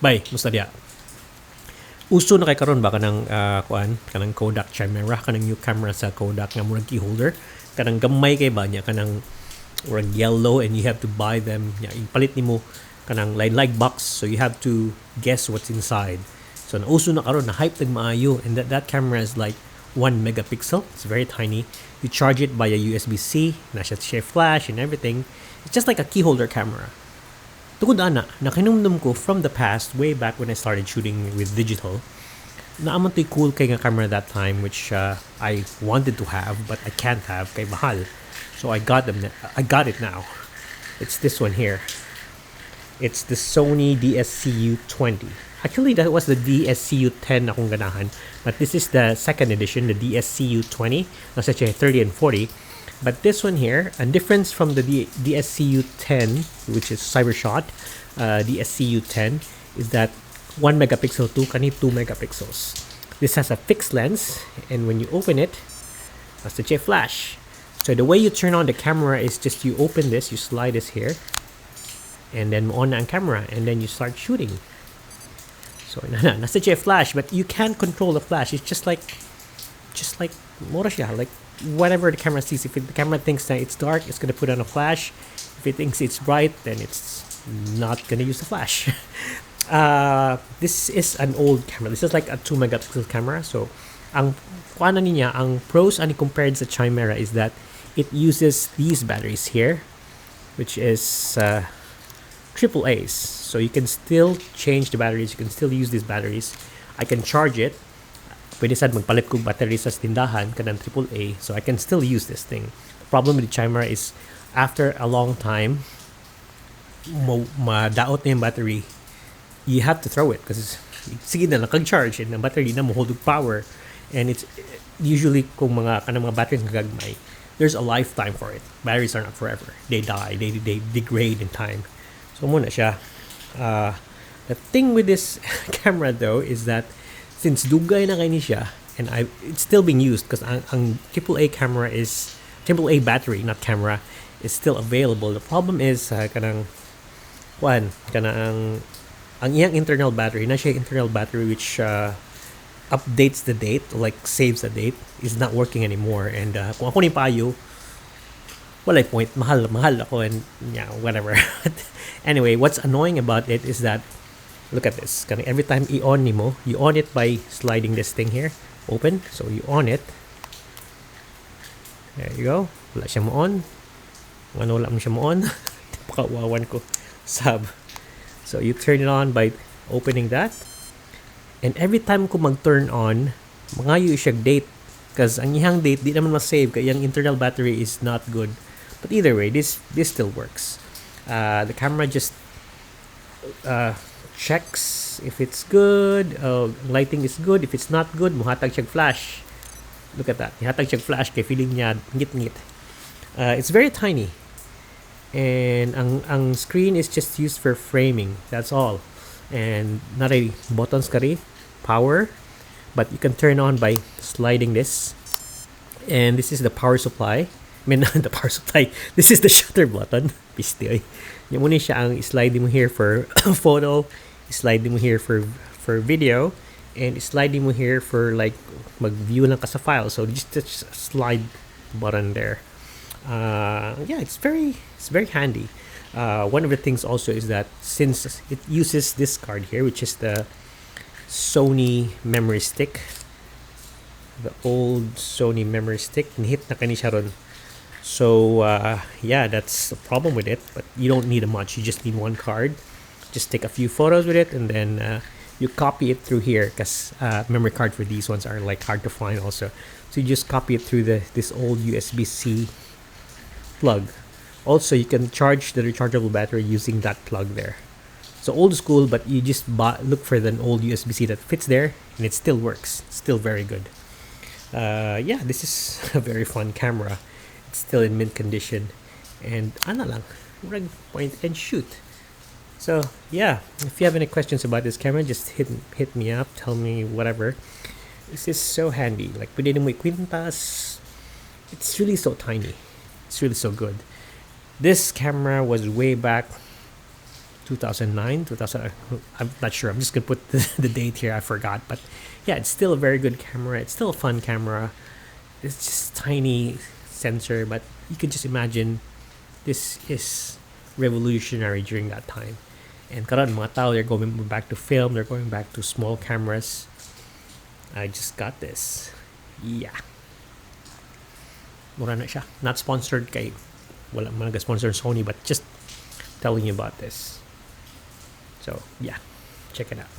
Bay, musta diya? Uso na kay karon ba kanang kanang Kodak camera, kanang new camera sa Kodak nga murag key holder. Kanang gamay kay ba niya kanang murag yellow and you have to buy them. Ya, ipalit nimo kanang like box, so you have to guess what's inside. So na uso na karon na hype tag maayo, and that camera is like 1 megapixel. It's very tiny. You charge it via USB-C, na siya flash and everything. It's just like a key holder camera. Tukod ana, nakinumdum ko from the past, way back when I started shooting with digital, na amon to'y cool kay nga camera that time, which I wanted to have, but I can't have kay mahal. So I got it now. It's this one here. It's the Sony dsc-u20. Actually, that was the dsc-u10 akong ganahan, but this is the second edition, the dsc-u20. Nasa siya 30 and 40. But this one here, a difference from the dsc-u10, which is cybershot, dsc-u10, is that 1 megapixel to kani 2 megapixels. This has a fixed lens, and when you open it, that's the flash. So the way you turn on the camera is just you open this, you slide this here, and then on ang camera, and then you start shooting. So nasa flash, but you can't control the flash. It's just like mura siya, like whatever the camera sees. If the camera thinks that it's dark, it's gonna put on a flash. If it thinks it's bright, then it's not gonna use the flash. This is an old camera. This is like a 2 megapixel camera. So ang pros ani compared sa Chimera is that it uses these batteries here, which is triple A's. So you can still change the batteries. You can still use these batteries. I can charge it. Pwede sad magpalit kong battery sa tindahan kanang AAA, so I can still use this thing. The problem with the Chimera is after a long time, madaot na yung battery, you have to throw it because sige na nakag-charge and the battery na mo hold power, and it's usually kung mga kanang mga batteries nga gagmay, there's a lifetime for it. Batteries are not forever. They die. They degrade in time. So muna siya. The thing with this camera though is that since dugay na kay siya, and it's still being used because ang AAA camera is AAA battery, not camera, is still available. The problem is kanang ang iyang internal battery, na siya internal battery which updates the date, like saves the date, is not working anymore. And kung ako ni payo, walay point, mahal ako, and yeah, whatever. Anyway, what's annoying about it is that look at this. Every time i-on nimo, you on it by sliding this thing here. Open. So you on it. There you go. Wala siya mo on. Wala mo siya mo on. Pakawawan ko. Sub. So you turn it on by opening that. And every time ko mag-turn on, mangayo siya date. Because ang ihang date, di naman ma-save. Kaya yung internal battery is not good. But either way, this still works. The camera just checks if it's good, lighting is good. If it's not good, muhatag siyang flash. Look at that. Muhatag siyang flash kay feeling niya ngit-ngit. It's very tiny. And ang screen is just used for framing. That's all. And naray buttons kari, power, but you can turn on by sliding this. And this is the power supply. I mean, the power supply. This is the shutter button. Pisti. Yung muna siya ang slide mo here for photo, slide mo here for video, and slide mo here for like mag-view lang ka sa file. So just slide button there. Yeah, it's very handy. One of the things also is that since it uses this card here, which is the Sony memory stick, the old Sony memory stick, nihit na kani siya ron. So yeah, that's the problem with it, but you don't need much. You just need one card. Just take a few photos with it, and then you copy it through here, because memory card for these ones are like hard to find also. So you just copy it through this old USB-C plug. Also, you can charge the rechargeable battery using that plug there. So old school, but you just look for an old USB-C that fits there, and it still works. Still very good. Yeah, this is a very fun camera. Still in mint condition, and ana lang, point and shoot. So yeah, if you have any questions about this camera, just hit me up, tell me whatever. This is so handy. Like pwede mo ikwintas. It's really so tiny. It's really so good. This camera was way back 2009, 2000. I'm not sure. I'm just gonna put the date here. I forgot, but yeah, it's still a very good camera. It's still a fun camera. It's just tiny sensor, but you can just imagine this is revolutionary during that time. And karon mga tao, they're going back to film. They're going back to small cameras. I just got this. Yeah. Mura na siya. Not sponsored kay wala man nag-sponsor Sony, but just telling you about this. So yeah, check it out.